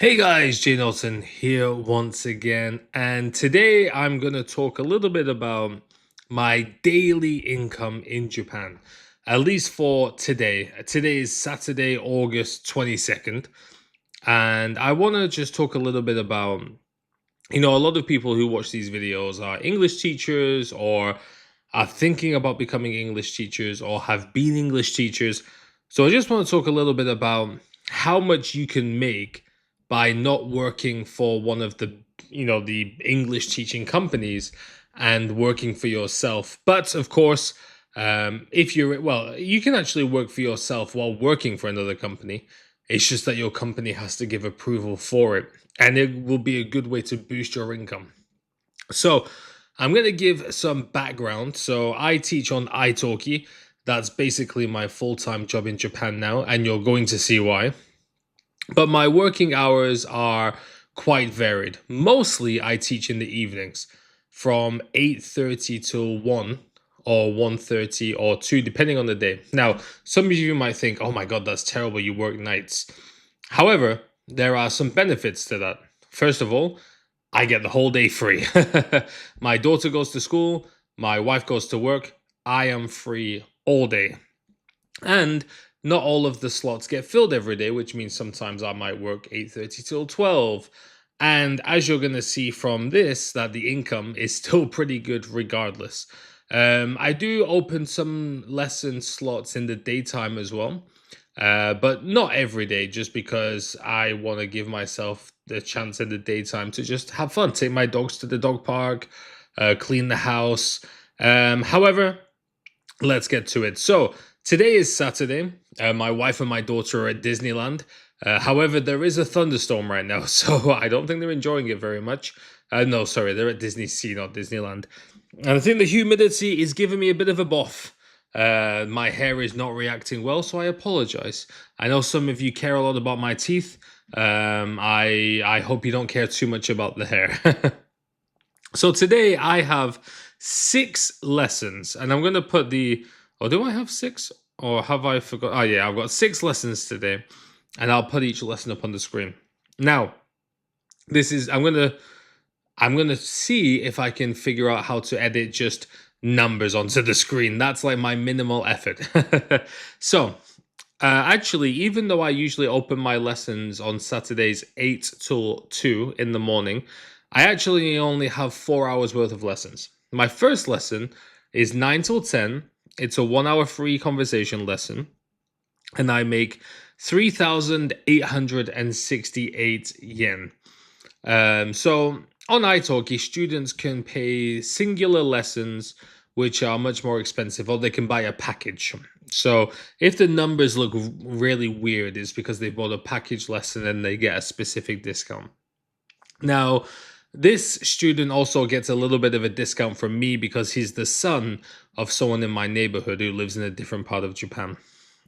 Hey guys, Jay Nelson here once again, and today I'm going to talk a little bit about my daily income in Japan, at least for today. Today is Saturday, August 22nd, and I want to just talk a little bit about, a lot of people who watch these videos are English teachers or are thinking about becoming English teachers or have been English teachers. So I just want to talk a little bit about how much you can make by not working for one of the English teaching companies and working for yourself. But of course, if you can actually work for yourself while working for another company. It's just that your company has to give approval for it, and it will be a good way to boost your income. So, I'm going to give some background. So, I teach on italki. That's basically my full time job in Japan now, and you're going to see why. But my working hours are quite varied. Mostly, I teach in the evenings from 8:30 till 1 or 1:30 or 2 depending on the day. Now, some of you might think, "Oh my god, that's terrible. You work nights." However, there are some benefits to that. First of all, I get the whole day free. My daughter goes to school, my wife goes to work. I am free all day. And not all of the slots get filled every day, which means sometimes I might work 8:30 till 12. And as you're going to see from this, that the income is still pretty good regardless. I do open some lesson slots in the daytime as well, but not every day, just because I want to give myself the chance in the daytime to just have fun, take my dogs to the dog park, clean the house. However, let's get to it. So, today is Saturday. My wife and my daughter are at Disneyland. However, there is a thunderstorm right now, so I don't think they're enjoying it very much. No, sorry, they're at Disney Sea, not Disneyland. And I think the humidity is giving me a bit of a boff. My hair is not reacting well, so I apologize. I know some of you care a lot about my teeth. I hope you don't care too much about the hair. So today I have 6 lessons, and I'm going to put the. Oh, do I have 6? Or have I forgot? Oh, yeah, I've got 6 lessons today, and I'll put each lesson up on the screen. Now, this is. I'm gonna see if I can figure out how to edit just numbers onto the screen. That's like my minimal effort. So, actually, even though I usually open my lessons on Saturdays 8 till 2 in the morning, I actually only have 4 hours worth of lessons. My first lesson is 9 till 10. It's a 1 hour free conversation lesson, and I make 3,868 yen. So on italki, students can pay singular lessons, which are much more expensive, or they can buy a package. So if the numbers look really weird, it's because they bought a package lesson and they get a specific discount. Now, this student also gets a little bit of a discount from me because he's the son of someone in my neighborhood who lives in a different part of Japan.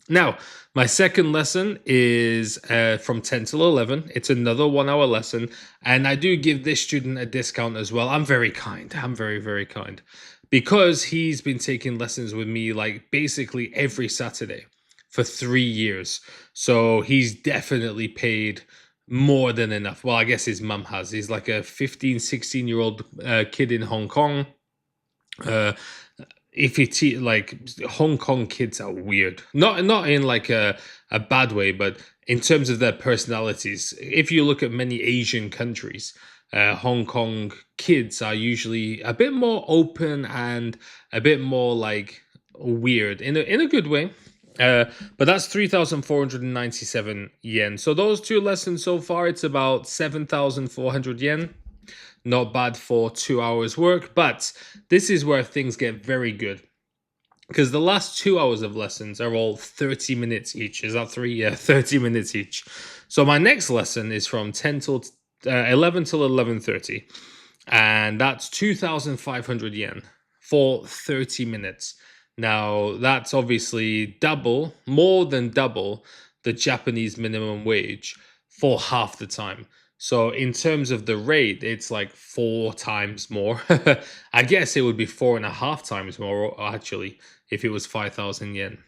Now, my second lesson is from 10 till 11. It's another 1 hour lesson, and I do give this student a discount as well. I'm very kind. I'm very, very kind because he's been taking lessons with me like basically every Saturday for 3 years. So he's definitely paid more than enough. Well, I guess his mum has. He's like a 15, 16-year-old kid in Hong Kong. Uh, if you like Hong Kong kids are weird. Not in like a bad way, but in terms of their personalities. If you look at many Asian countries, Hong Kong kids are usually a bit more open and a bit more like weird in a good way. Uh, but that's 3,497 yen. So those 2 lessons so far, it's about 7,400 yen. Not bad for 2 hours work, but this is where things get very good because the last 2 hours of lessons are all 30 minutes each. Is that three? Yeah, 30 minutes each. So my next lesson is from 10 till 11 till 11:30, and that's 2,500 yen for 30 minutes. Now that's obviously double, more than double the Japanese minimum wage for half the time. So in terms of the rate, it's like 4 times more. I guess it would be 4.5 times more actually if it was 5,000 yen.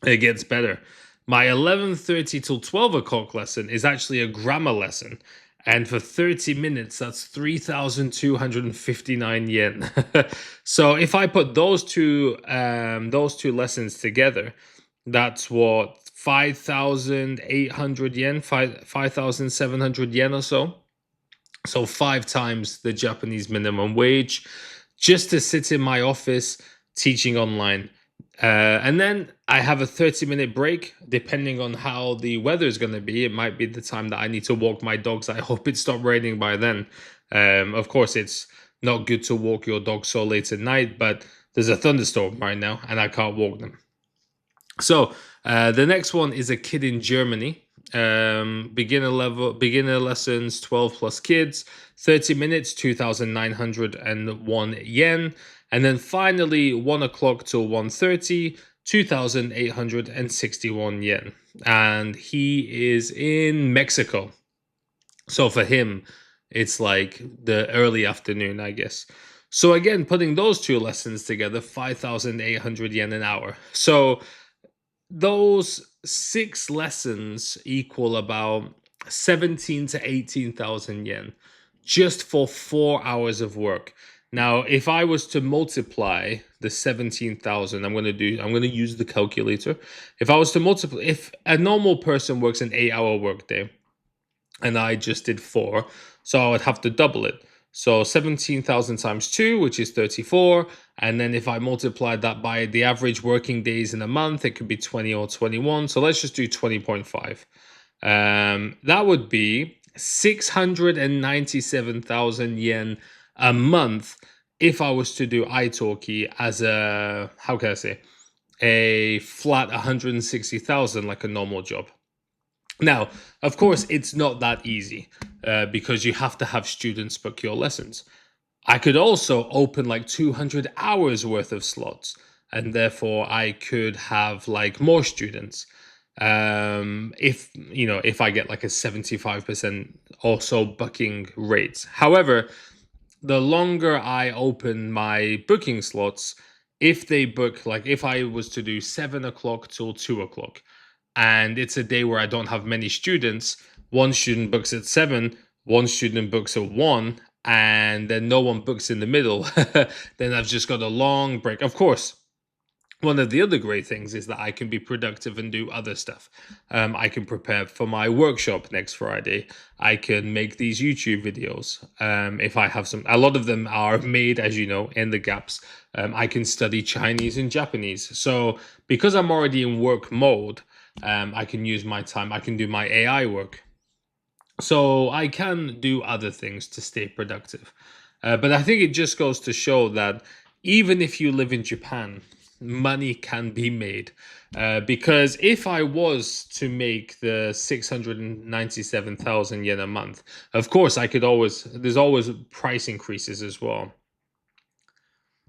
It gets better. My 11:30 till 12 o'clock lesson is actually a grammar lesson. And for 30 minutes, that's 3,259 yen. So if I put those two lessons together, that's what 5,800 yen, 5,700 yen or so. So 5 times the Japanese minimum wage just to sit in my office teaching online. And then I have a 30-minute break, depending on how the weather is going to be. It might be the time that I need to walk my dogs. I hope it stopped raining by then. Of course, it's not good to walk your dog so late at night, but there's a thunderstorm right now and I can't walk them. So the next one is a kid in Germany. Beginner lessons, 12 plus kids, 30 minutes, 2,901 yen. And then finally, 1 o'clock till 1:30, 2,861 yen. And he is in Mexico. So for him, it's like the early afternoon, I guess. So again, putting those two lessons together, 5,800 yen an hour. So those 6 lessons equal about 17 to 18,000 yen just for 4 hours of work. Now, if I was to multiply the 17,000, I'm going to use the calculator. If I was to multiply, if a normal person works an 8-hour workday and I just did 4, so I would have to double it. So 17,000 times 2, which is 34. And then if I multiplied that by the average working days in a month, it could be 20 or 21. So let's just do 20.5. That would be 697,000 yen a month if I was to do italki as a, how can I say, a flat 160,000 like a normal job. Now, of course, it's not that easy because you have to have students book your lessons. I could also open like 200 hours worth of slots, and therefore I could have like more students. If I get like a 75% or so booking rate. However, the longer I open my booking slots, if they book, like if I was to do 7 o'clock till 2 o'clock, and it's a day where I don't have many students, one student books at 7, one student books at 1, and then no one books in the middle, then I've just got a long break. Of course, one of the other great things is that I can be productive and do other stuff. I can prepare for my workshop next Friday. I can make these YouTube videos. If I have some, a lot of them are made, as you know, in the gaps. I can study Chinese and Japanese. So because I'm already in work mode, I can use my time. I can do my AI work. So I can do other things to stay productive. But I think it just goes to show that even if you live in Japan, money can be made. Because if I was to make the 697,000 yen a month, of course, there's always price increases as well.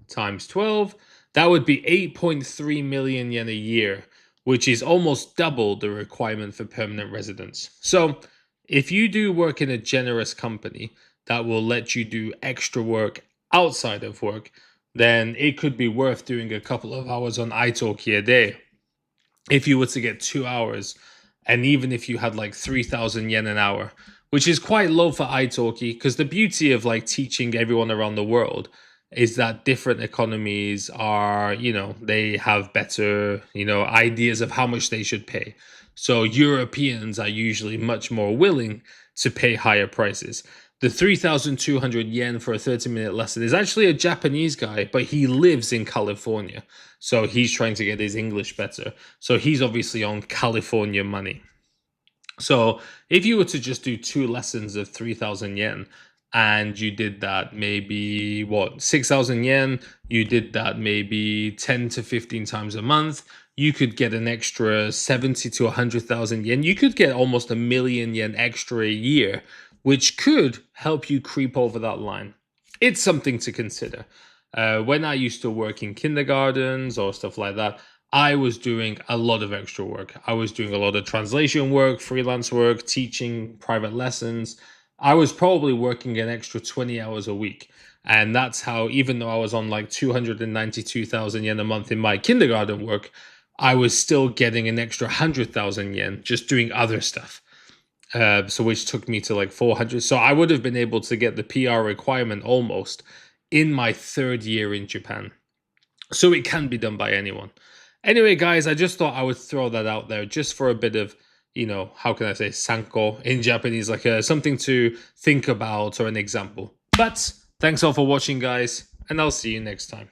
Times 12, that would be 8.3 million yen a year, which is almost double the requirement for permanent residence. So if you do work in a generous company that will let you do extra work outside of work, then it could be worth doing a couple of hours on italki a day. If you were to get 2 hours, and even if you had like 3,000 yen an hour, which is quite low for italki, because the beauty of like teaching everyone around the world is that different economies are, they have better, ideas of how much they should pay. So Europeans are usually much more willing to pay higher prices. The 3,200 yen for a 30-minute lesson is actually a Japanese guy, but he lives in California. So he's trying to get his English better. So he's obviously on California money. So if you were to just do 2 lessons of 3,000 yen, and you did that maybe 6,000 yen, you did that maybe 10 to 15 times a month, you could get an extra 70 to 100,000 yen. You could get almost 1,000,000 yen extra a year, which could help you creep over that line. It's something to consider. When I used to work in kindergartens or stuff like that, I was doing a lot of extra work. I was doing a lot of translation work, freelance work, teaching private lessons. I was probably working an extra 20 hours a week. And that's how, even though I was on like 292,000 yen a month in my kindergarten work, I was still getting an extra 100,000 yen just doing other stuff. So which took me to like 400. So I would have been able to get the PR requirement almost in my 3rd year in Japan. So it can be done by anyone. Anyway, guys, I just thought I would throw that out there just for a bit of, how can I say, sanko in Japanese, like something to think about or an example. But thanks all for watching, guys, and I'll see you next time.